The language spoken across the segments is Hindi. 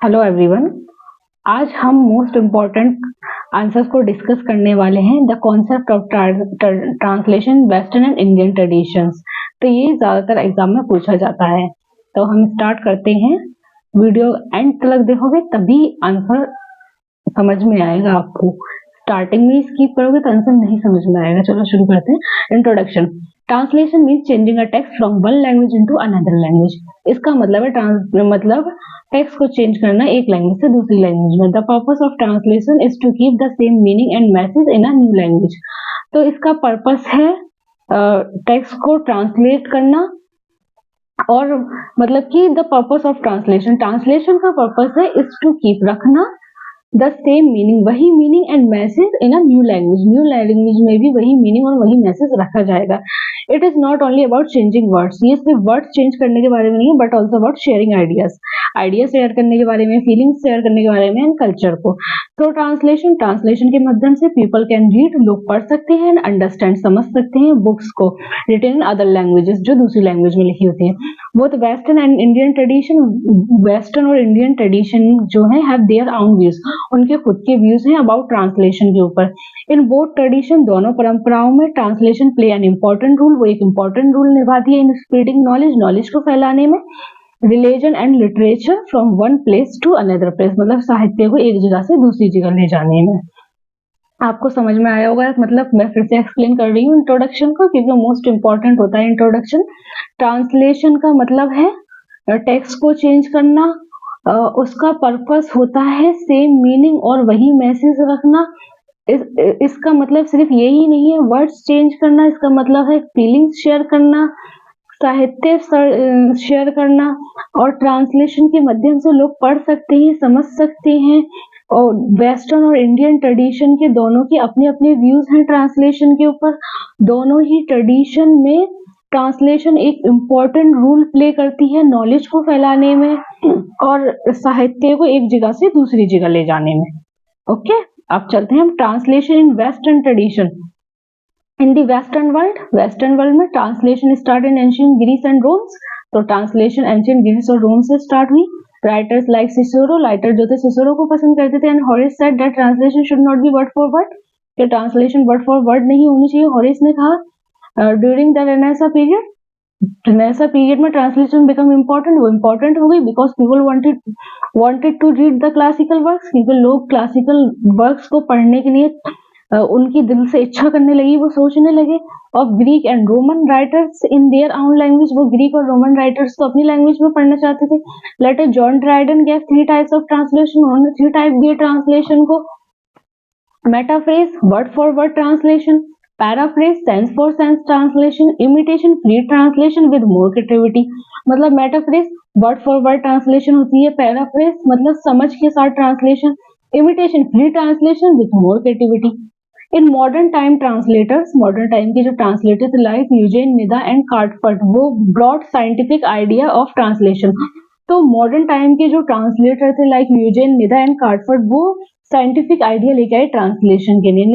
Hello everyone. आज हम मोस्ट इम्पॉर्टेंट आंसर्स को डिस्कस करने वाले हैं। The concept of translation western and Indian traditions. तो ये ज्यादातर एग्जाम में पूछा जाता है। तो हम स्टार्ट करते हैं। वीडियो एंड तक देखोगे तभी आंसर समझ में आएगा आपको। स्टार्टिंग में स्किप करोगे तो आंसर नहीं समझ में आएगा। चलो शुरू करते हैं। Introduction. Translation means changing a text from one language into another language. इसका मतलब है मतलब टेक्स्ट को चेंज करना एक लैंग्वेज से दूसरी लैंग्वेज में। The purpose of translation is to keep the same meaning and message in a new language. तो इसका पर्पस है टेक्स्ट को ट्रांसलेट करना, और मतलब कि द पर्पस ऑफ ट्रांसलेशन का पर्पस है इज टू कीप रखना द सेम मीनिंग, वही meaning and message in a new language में भी वही मीनिंग और वही मैसेज रखा जाएगा। It is not only about changing words, ये सिर्फ वर्ड्स चेंज करने के बारे में नहीं है, but also about sharing ideas share करने के बारे में, फीलिंग्स शेयर करने के बारे में, एंड कल्चर को। तो ट्रांसलेशन के माध्यम से पीपल कैन रीड, लोग पढ़ सकते हैं, एंड अंडरस्टैंड, समझ सकते हैं बुक्स को रिटन इन अदर लैंग्वेजेस, जो दूसरी लैंग्वेज में लिखी होती है। Both western and Indian tradition, western और इंडियन ट्रेडिशन जो है हैव देयर ओन व्यूज, उनके खुद के व्यूज हैं अबाउट ट्रांसलेशन के ऊपर। इन बोथ ट्रेडिशन, दोनों परंपराओं में translation play an important role, वो एक इम्पोर्टेंट रोल निभाती है इन स्प्रेडिंग नॉलेज को फैलाने में। Religion and literature from one place to another place, मतलब साहित्य को एक जगह से दूसरी जगह ले जाने में। आपको समझ में आया होगा, मतलब मैं फिर से एक्सप्लेन कर रही हूँ इंट्रोडक्शन को, क्योंकि मोस्ट इंपॉर्टेंट होता है इंट्रोडक्शन। ट्रांसलेशन का मतलब है टेक्स्ट को चेंज करना, उसका पर्पस होता है सेम मीनिंग और वही मैसेज रखना। इसका मतलब सिर्फ यही नहीं है वर्ड्स चेंज करना, इसका मतलब है फीलिंग्स शेयर करना, साहित्य शेयर करना, और ट्रांसलेशन के माध्यम से लोग पढ़ सकते हैं, समझ सकते हैं। और वेस्टर्न और इंडियन ट्रेडिशन के दोनों के अपने अपने व्यूज हैं ट्रांसलेशन के ऊपर। दोनों ही ट्रेडिशन में ट्रांसलेशन एक इम्पोर्टेंट रोल प्ले करती है नॉलेज को फैलाने में और साहित्य को एक जगह से दूसरी जगह ले जाने में। ओके, अब चलते हैं हम translation in western tradition. In the western world में translation start in ancient Greece and Romes. तो ट्रांसलेशन एंशियंट ग्रीस और रोम से स्टार्ट हुई। राइटर्स लाइक सिसरो, राइटर जो थे सिसरो को पसंद करते थे, and Horace said that translation should not be word for word, कि ट्रांसलेशन वर्ड फॉर वर्ड नहीं होनी चाहिए। हॉरेस ने कहा ड्यूरिंग द रेनेसां पीरियड में ट्रांसलेशन बिकम इम्पोर्टेंट, वो इम्पोर्टेंट हो गई because people wanted to read the classical works, क्योंकि लोग क्लासिकल वर्क्स को पढ़ने के लिए उनकी दिल से इच्छा करने लगी, वो सोचने लगे। Of Greek and Roman writers in their own language, वो ग्रीक और रोमन राइटर्स को अपनी लैंग्वेज में पढ़ना चाहते थे। Later John Dryden gave 3 types of translation, उन्होंने 3 टाइप दिए ट्रांसलेशन को। Metaphrase word for word translation, paraphrase sense for sense translation, imitation free translation with more creativity. मतलब metaphrase word for word translation होती है, पैराफ्रेज मतलब समझ के साथ translation, imitation free translation with more creativity. In modern time के जो ट्रांसलेटर थे like Eugene Nida and Catford, वो broad scientific idea of translation. तो मॉडर्न टाइम के जो ट्रांसलेटर थे like Eugene Nida and Catford, वो साइंटिफिक आइडिया लेके आए ट्रांसलेशन के लिए।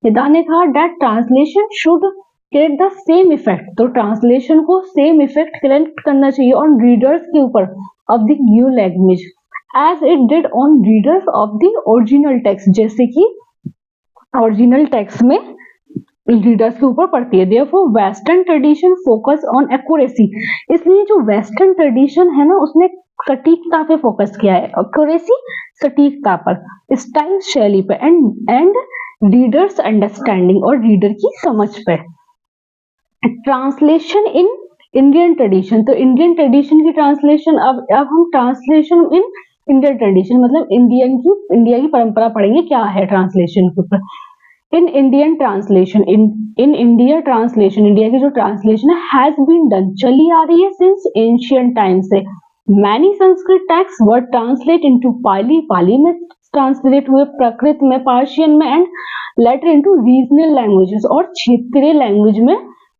निदा ने कहा that translation should create the same effect, तो ट्रांसलेशन को सेम इफेक्ट क्रिएट करना चाहिए ऑन रीडर्स के ऊपर of the new language as it did on readers of the original text, जैसे कि ओरिजिनल टेक्स्ट में रीडर्स के ऊपर पड़ती है। Therefore western tradition focus on accuracy, इसलिए जो वेस्टर्न ट्रेडिशन है ना उसने सटीकता पे फोकस किया है, एक्यूरेसी सटीकता पर, स्टाइल शैली पे, एंड रीडर्स अंडरस्टैंडिंग और रीडर की समझ पे। ट्रांसलेशन इन इंडियन ट्रेडिशन, तो इंडियन ट्रेडिशन की ट्रांसलेशन, अब हम ट्रांसलेशन इन इंडियन ट्रेडिशन मतलब इंडिया की परंपरा पढ़ेंगे क्या है ट्रांसलेशन के ऊपर। In Indian translation, in India translation, India की जो ट्रांसलेशन है हैज बीन डन, चली आ रही है सिंस एंशियंट टाइम से। Many Sanskrit text were translate into पाली में ट्रांसलेट हुए, प्राकृत में, पर्शियन में, and later into regional languages और क्षेत्रीय लैंग्वेज में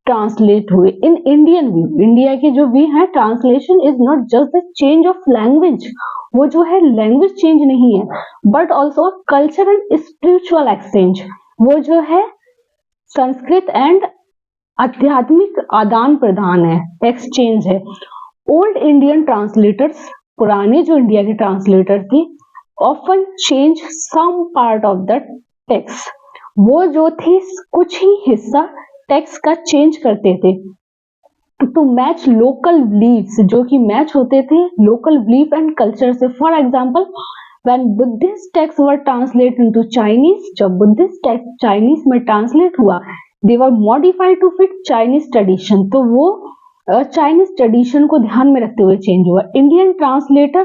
ट्रांसलेट हुए। इन इंडियन व्यू, इंडिया के जो व्यू है, translation is not just the change of language, वो जो है लैंग्वेज चेंज नहीं है, but also culture and spiritual exchange, वो जो है संस्कृत एंड आध्यात्मिक आदान प्रदान है, एक्सचेंज है। ओल्ड इंडियन ट्रांसलेटर्स पुराने जो इंडिया के ट्रांसलेटर थे often change some part of the text, वो जो थे कुछ ही हिस्सा टेक्स्ट का चेंज करते थे टू मैच लोकल बिलीफ्स, जो कि मैच होते थे लोकल बिलीफ एंड कल्चर से। For example when Buddhist text were translate into Chinese, जब बुद्धिस्ट टेक्स्ट चाइनीज में ट्रांसलेट हुआ, they were modified to fit Chinese tradition, तो वो चाइनीज ट्रेडिशन को ध्यान में रखते हुए चेंज हुआ। इंडियन ट्रांसलेटर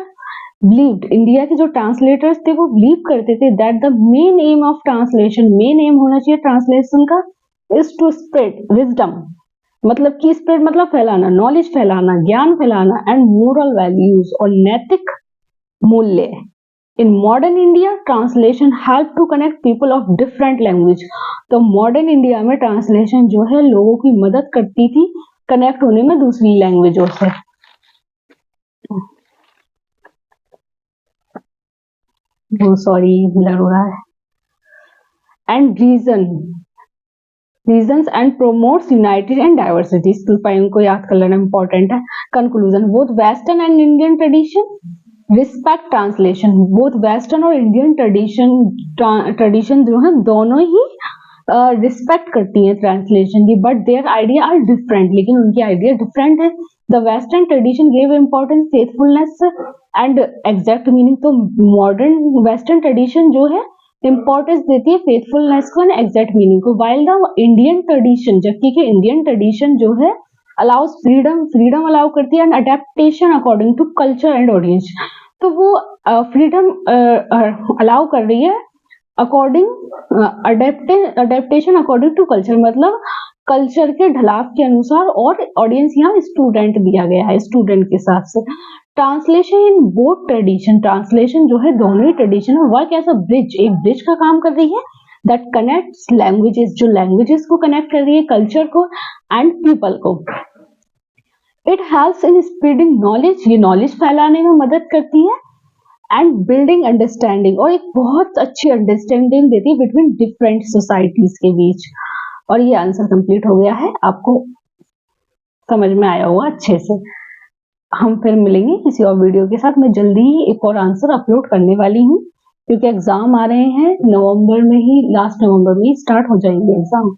बिलीव्ड, इंडिया के जो ट्रांसलेटर्स थे वो बिलीव करते थे that the main M of translation, main M होना चाहिए ट्रांसलेशन का, इज टू स्प्रेड विजडम, मतलब कि स्प्रेड मतलब फैलाना, नॉलेज फैलाना, ज्ञान फैलाना, एंड मोरल वैल्यूज और नैतिक मूल्य। In modern India translation help to connect people of different language, तो मॉडर्न इंडिया में ट्रांसलेशन जो है लोगों की मदद करती थी कनेक्ट होने में दूसरी लैंग्वेजों से। वो सॉरी ब्लर हो रहा है। And reasons and promotes united and diversity, को याद कर लेना इंपॉर्टेंट है। Conclusion, both western and Indian tradition respect translation, both western और इंडियन ट्रेडिशन जो है दोनों ही रिस्पेक्ट करती है ट्रांसलेशन की, but their idea are different, लेकिन उनकी आइडिया डिफरेंट है। The western tradition give importance faithfulness and exact meaning, तो मॉडर्न वेस्टर्न ट्रेडिशन जो है इंपॉर्टेंस देती है फेथफुलनेस को एंड एग्जैक्ट मीनिंग को, वाइल द इंडियन ट्रेडिशन, जबकि के इंडियन ट्रेडिशन जो है अलाउज फ्रीडम अलाउ करती है and adaptation according to culture and audience, तो वो फ्रीडम अलाउ कर रही है according adaptation according to culture, मतलब कल्चर के ढलाव के अनुसार, और ऑडियंस यहाँ स्टूडेंट दिया गया है, स्टूडेंट के हिसाब से। Translation in both tradition, translation जो है दोनों ही ट्रेडिशन में वर्क एज अ ब्रिज, एक ब्रिज का काम कर रही है दैट कनेक्ट्स लैंग्वेजेस, जो लैंग्वेजेस को कनेक्ट कर रही है कल्चर को एंड पीपल को। It helps in spreading knowledge, ये नॉलेज फैलाने में मदद करती है, एंड बिल्डिंग अंडरस्टैंडिंग, और एक बहुत अच्छी अंडरस्टैंडिंग देती है बिटवीन डिफरेंट सोसाइटीज के बीच। और ये आंसर कंप्लीट हो गया है, आपको समझ में आया होगा अच्छे से। हम फिर मिलेंगे किसी और वीडियो के साथ। मैं जल्दी ही एक और आंसर अपलोड करने वाली हूँ, क्योंकि एग्जाम आ रहे हैं नवंबर में ही, लास्ट नवंबर में ही स्टार्ट हो जाएंगे एग्जाम।